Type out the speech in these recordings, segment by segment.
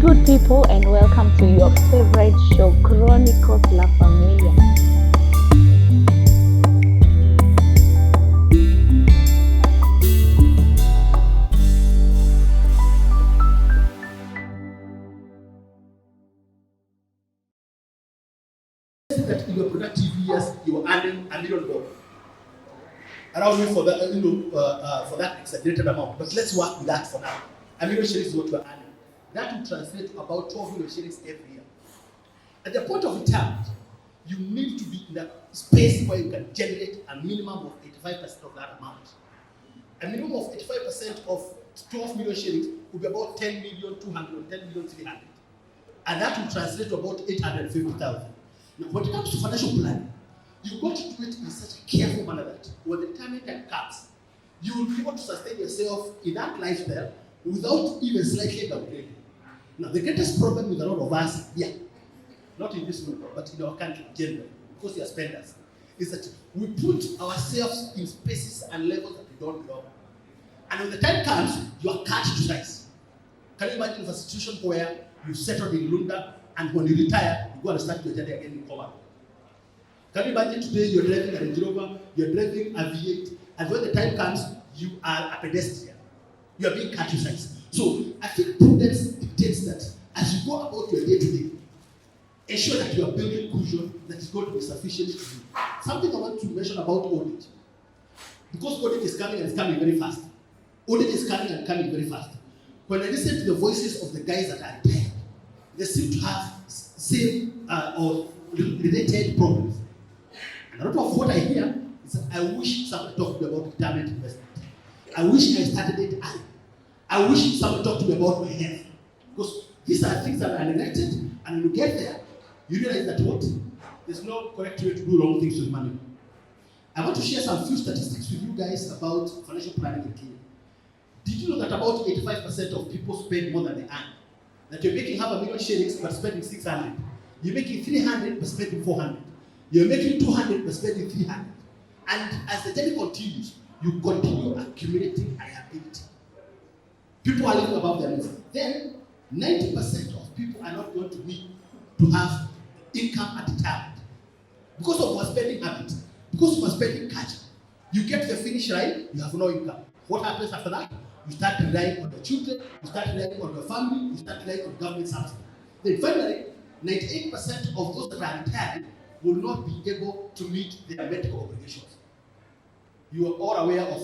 good people, and welcome to your favorite show, Chronicles La Familia. That in your productive years you are earning $1 million. Allow me for that, for that exaggerated amount. But let's work with that for now. $1 million shillings is what you are earning. That will translate to about 12 million shillings every year. At the point of retirement, you need to be in a space where you can generate a minimum of 85% of that amount. A minimum of 85% of 12 million shillings will be about 10,200,000, 10,300,000. And that will translate to about 850,000. Now, when it comes to financial planning, you've got to do it in such a careful manner that when the retirement time comes, you will be able to sustain yourself in that lifestyle without even slightly downgrading. Now, the greatest problem with a lot of us here, not in this room, but in our country generally, because we are spenders, is that we put ourselves in spaces and levels that we don't belong. And when the time comes, you are cut to size. Can you imagine a situation where you settled in Lunda, and when you retire, you go and start your journey again in Coma? Can you imagine today you're driving a Range Rover, you're driving a V8, and when the time comes, you are a pedestrian. You are being cut to size. So I think prudence dictates that as you go about your day-to-day, ensure that you are building cushion that is going to be sufficient to you. Something I want to mention about audit. Because audit is coming and it's coming very fast. Audit is coming and coming very fast. When I listen to the voices of the guys that are retired, they seem to have same or related problems. And a lot of what I hear is that I wish someone talked to me about retirement investment. I wish I started it early. I wish someone talked to me about my health. Because these are things that are neglected, and when you get there, you realize that what? There's no correct way to do wrong things with money. I want to share some few statistics with you guys about financial planning in Kenya. Did you know that about 85% of people spend more than they earn? That you're making half a million shillings but spending 600. You're making 300 but spending 400. You're making 200 but spending 300. And as the journey continues, you continue accumulating liability. People are living above their means. Then 90% of people are not going to need to have income at retirement. Because of our spending habit, because of our spending culture, you get the finish line, you have no income. What happens after that? You start relying on the children, you start relying on your family, you start relying on government subsidy. Then finally, 98% of those that are retired will not be able to meet their medical obligations. You are all aware of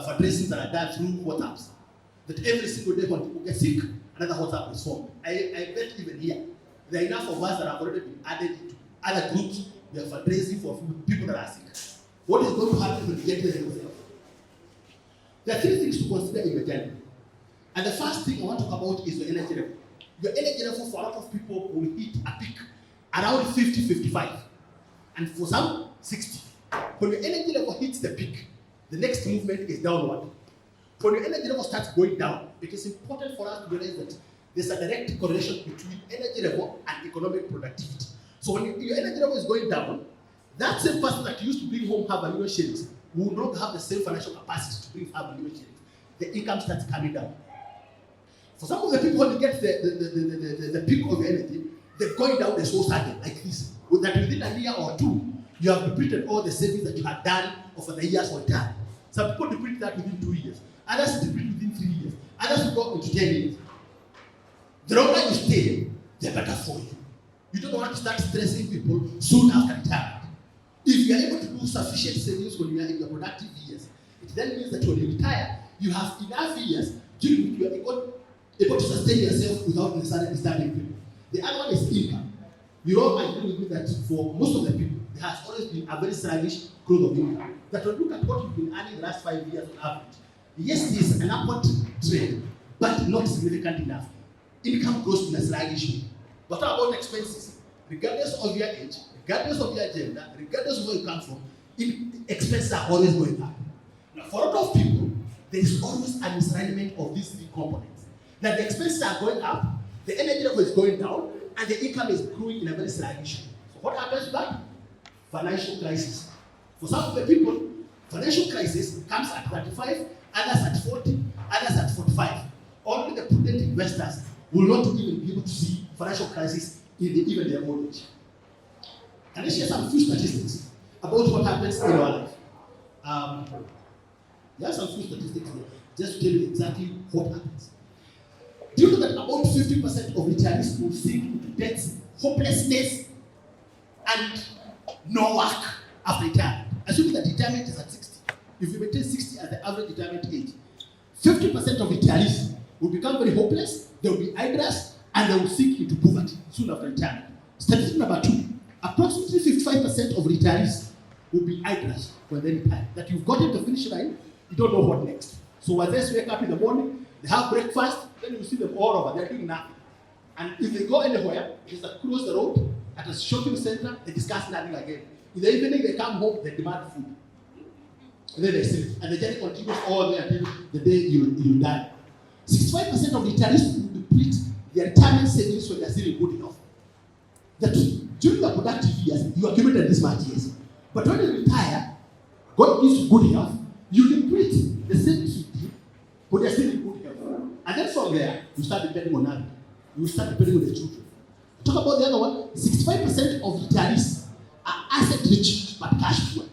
fundraisings that are done through WhatsApps. That every single day when people get sick, another WhatsApp is formed. I bet even here, there are enough of us that have already been added into other groups. We are fundraising for people that are sick. What is going to happen when you get there yourself? There are three things to consider in your journey. And the first thing I want to talk about is your energy level. Your energy level for a lot of people will hit a peak around 50, 55. And for some, 60. When your energy level hits the peak, the next movement is downward. When your energy level starts going down, it is important for us to realize that there's a direct correlation between energy level and economic productivity. So when your energy level is going down, that same person that used to bring home half a million shillings will not have the same financial capacity to bring half a million shillings. The income starts coming down. For some of the people, when you get the peak of your energy, they're going down the so sudden, like this. That within a year or two, you have depleted all the savings that you had done over the years or time. Some people deplete that within 2 years. Others deplete within 3 years. Others will go into 10 years. The longer you stay, the better for you. You don't want to start stressing people soon after retirement. If you are able to do sufficient savings when you are in your productive years, it then means that when you retire, you have enough years during which you are able to sustain yourself without necessarily disturbing people. The other one is income. You all agree with me that for most of the people, there has always been a very sluggish growth of income. That when you look at what you've been earning the last 5 years on average, yes, it is an upward trend, but not significant enough. Income grows in a sluggish way. But what about expenses? Regardless of your age, regardless of your gender, regardless of where you come from, expenses are always going up. Now, for a lot of people, there is always a misalignment of these three components. That the expenses are going up, the energy level is going down, and the income is growing in a very sluggish way. So what happens to that? Financial crisis. For some of the people, financial crisis comes at 35, others at 40, others at 45. Only the prudent investors will not even be able to see financial crisis in even their old age. Can I share some few statistics about what happens in our life? There are some few statistics here, just to tell you exactly what happens. Do you know that about 50% of retirees will sink into debts, hopelessness, and no work after retirement? Assuming that retirement is at 60. If you maintain 60 as the average retirement age, 50% of retirees will become very hopeless, they will be idlers, and they will sink into poverty soon after retirement. Statistic number 2, approximately 55% of retirees will be idlers when they retire. That you've gotten to the finish line, you don't know what next. So when they wake up in the morning, they have breakfast, then you see them all over, they're doing nothing. And if they go anywhere, just across the road, at a shopping center, they discuss nothing again. In the evening, they come home, they demand food. And then they sleep. And the journey continues all the way until the day you die. 65% of retirees will deplete their retirement savings when they're still in good health. That during your productive years, you accumulated this much years. But when you retire, God gives you good health, you deplete the savings you did, but they're still in good health. And then from there, you start depending on others. You start depending on the children. Talk about the other one. 65% of retirees are asset rich but cash poor.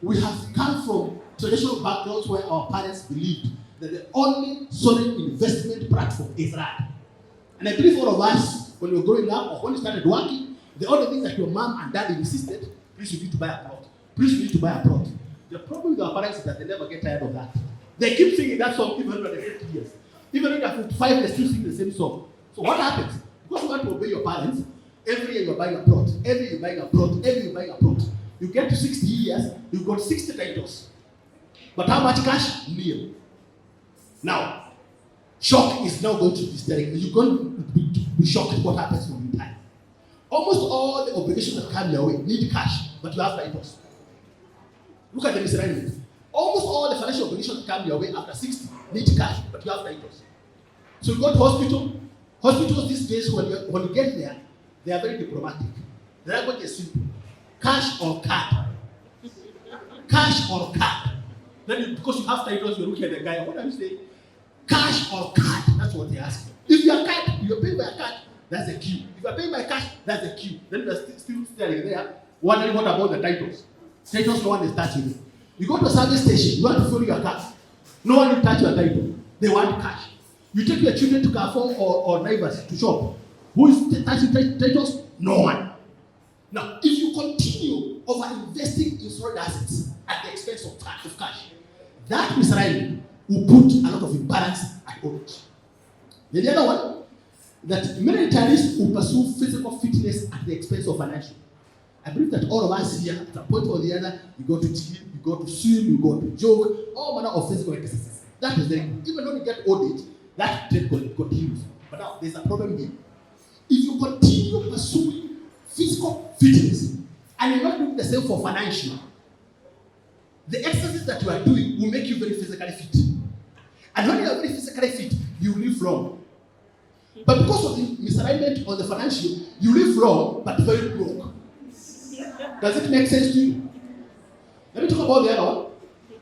We have come from traditional backgrounds where our parents believed that the only solid investment platform is RAD. And I believe all of us, when we were growing up or when we started working, the only thing that your mom and dad insisted, please you need to buy a plot. Please you need to buy a plot. The problem with our parents is that they never get tired of that. They keep singing that song even when they're 50 years. Even when they're 55, they still sing the same song. So what happens? Because you want to obey your parents, every year you're buying a plot, every year you're buying a plot, every year you're buying a plot. You get to 60 years, you've got 60 titles. But how much cash? Nil. Now, shock is now going to be staring. You're going to be shocked at what happens when you die. Almost all the obligations that come your way need cash, but you have titles. Look at the misalignment. Almost all the financial obligations that come your way after 60 need cash, but you have titles. So you go to hospital. Hospitals these days, when you get there, they are very diplomatic. The language is simple. Cash or card. Cash or card. Then because you have titles, you're looking at the guy. What are you saying? Cash or card. That's what they ask you. If you're paying by a card, that's a queue. If you're paying by cash, that's a queue. Then you're still staring there, wondering what about the titles. Titles, no one is touching you. You go to a service station, you want to fill your car. No one will touch your title. They want cash. You take your children to Carrefour or neighbors to shop. Who is touching titles? No one. Now, if you continue over-investing in solid assets at the expense of cash, that misalignment will put a lot of imbalance at old age. Then the other one, that many retirees will pursue physical fitness at the expense of financial. I believe that all of us here, at a point or the other, you go to gym, you go to swim, you go to jog, all manner of physical exercises. That is very good. Even when you get old age, that trend continues. But now, there's a problem here. If you continue pursuing physical fitness and you're not doing the same for financial, the exercises that you are doing will make you very physically fit. And when you are very physically fit, you live long. But because of the misalignment on the financial, you live long but very broke. Does it make sense to you? Let me talk about the other one.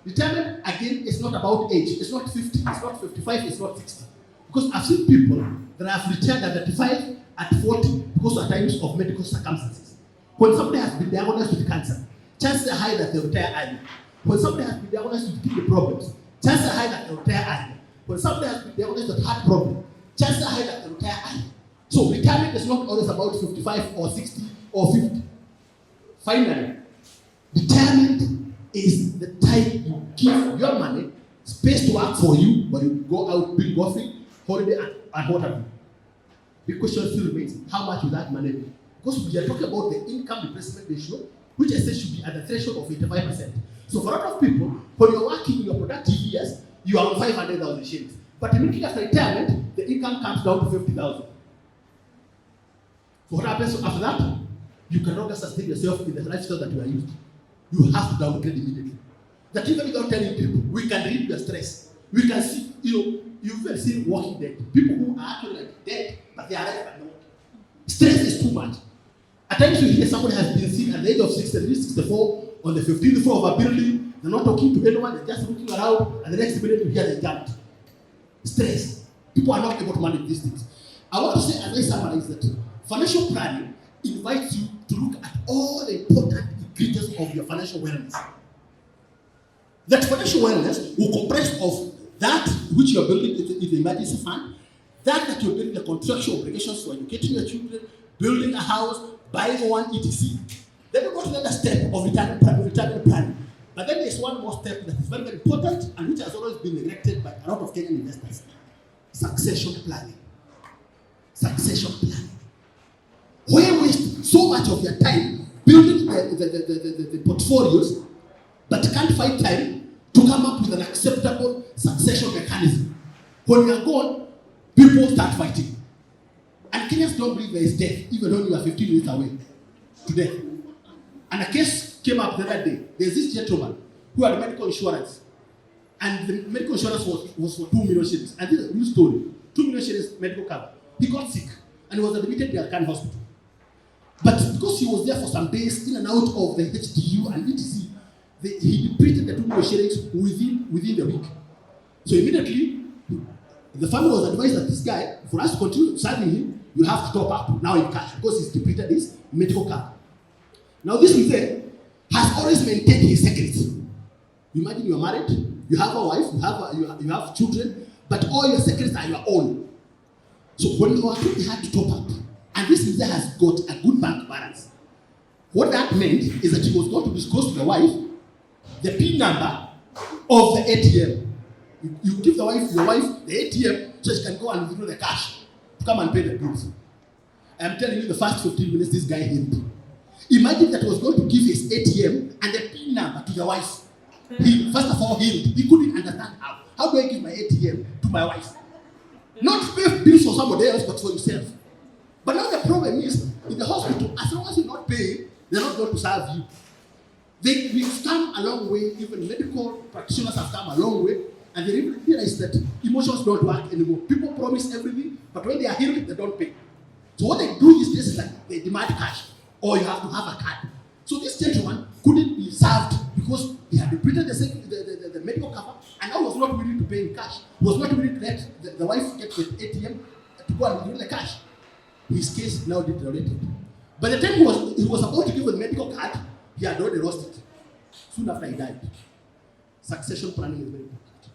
Retirement, again, is not about age. It's not 50, it's not 55, it's not 60. Because I've seen people that have retired at 35, at 40, because of times of medical circumstances. When somebody has been diagnosed with cancer, chances are high that they retire early. When somebody has been diagnosed with kidney problems, chances are high that they retire early. When somebody has been diagnosed with heart problem, chances are high that they retire early. So retirement is not always about 55 or 60 or 50. Finally, retirement is the time you give your money space to work for you, but you go out big golfing, holiday, and what have you. The question still remains, how much will that money be? Because we are talking about the income replacement ratio, which I said should be at the threshold of 85%. So for a lot of people, when you're working in your productive years, you are on 500,000 shillings. But immediately after retirement, the income comes down to 50,000. So what happens after that? You can no longer sustain yourself in the lifestyle that you are used to. You have to downgrade immediately. That even without telling people, we can read your stress. We can see, you've even seen Walking Dead. People who are actually like dead, but they are alive and not. Stress is too much. At times you hear somebody has been seen at the age of 63, 64, on the 15th floor of a building. They're not talking to anyone, they're just looking around, and the next minute you hear they jumped. Stress. People are not able to manage these things. I want to say, as I summarize, that financial planning invites you to look at all the important ingredients of your financial wellness. That financial wellness will comprise of that which you are building in the emergency fund, that you're building the contractual obligations for educating your children, building a house, buying one, etc. Then you go to the next step of retirement planning. But then there's one more step that is very, very important and which has always been neglected by a lot of Kenyan investors. Succession planning. Succession planning. Why waste so much of your time building the portfolios, but can't find time to come up with an acceptable succession mechanism? When you are gone, people start fighting. And Kenyans don't believe there is death, even though you are 15 minutes away to death. And a case came up the other day. There's this gentleman who had medical insurance. And the medical insurance was for 2 million shillings. And this is a real story. 2 million shillings medical cover. He got sick and he was admitted to the Alcan hospital. But because he was there for some days in and out of the HDU and etc., he depleted the 2 million shillings within the week. So immediately, the family was advised that this guy, for us to continue serving him, you have to top up now in cash because he's depleted his medical cover. Now this Mzee has always maintained his secrets. Imagine you're married, you have a wife, you have children, but all your secrets are your own. So when you are he had to top up. And this Mzee has got a good bank balance. What that meant is that he was going to disclose to the wife the PIN number of the ATM. You give your wife the ATM so she can go and withdraw the cash to come and pay the bills. I'm telling you, the first 15 minutes this guy hid. Imagine that he was going to give his ATM and the PIN number to the wife. He first of all healed. He couldn't understand how. How do I give my ATM to my wife? Not pay bills for somebody else, but for yourself. But now the problem is, in the hospital, as long as you're not paying, they're not going to serve you. We've come a long way. Even medical practitioners have come a long way, and they realize that emotions don't work anymore. People promise everything, but when they are healed, they don't pay. So what they do is this: is like they demand cash, or you have to have a card. So this gentleman couldn't be served because he had depleted the medical cover, and I was not willing to pay in cash. He was not willing to let the wife get the ATM to go and give the cash. His case now deteriorated. By the time he was about to give the medical card, he had already lost it. Soon after he died. Succession planning is very important.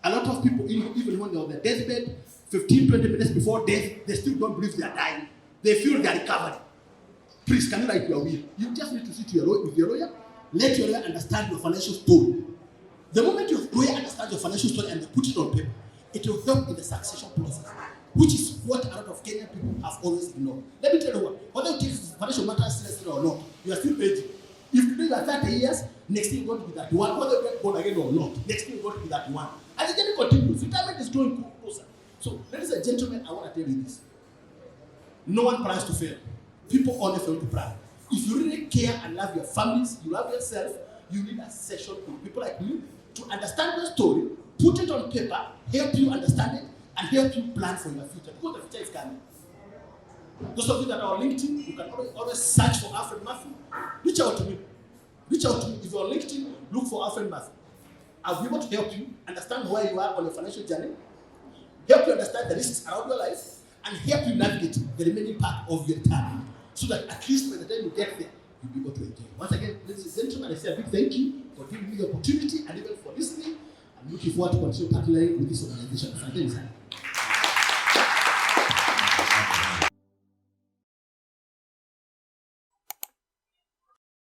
A lot of people, even when they're on their deathbed, 15, 20 minutes before death, they still don't believe they are dying. They feel they are recovered. Please, can you write your will? You just need to sit with your lawyer. Let your lawyer understand your financial story. The moment your lawyer understands your financial story and they put it on paper, it will help in the succession process, which is what a lot of Kenyan people have always ignored. Let me tell you what, whether you take financial matters seriously or not, you are still aging. If today you are 30 years, next thing you're going to be 31, whether you get born again or not, next thing you're going to be 31. And the journey continues. Retirement is growing closer. So, ladies and gentlemen, I want to tell you this. No one plans to fail. People only fail to plan. If you really care and love your families, you love yourself, you need a session with people like me to understand your story, put it on paper, help you understand it, and help you plan for your future. Because the future is coming. Those of you that are on LinkedIn, you can always search for Alfred Mathu. Reach out to me. Reach out to me. If you're on LinkedIn, look for Alfred Mathu. I'll be able to help you understand where you are on your financial journey, help you understand the risks around your life, and help you navigate the remaining part of your time, so that at least by the time you get there, you'll be able to enjoy. Once again, ladies and gentlemen, I say a big thank you for giving me the opportunity and even for listening. I'm looking forward to continue partnering with this organization. Thank you.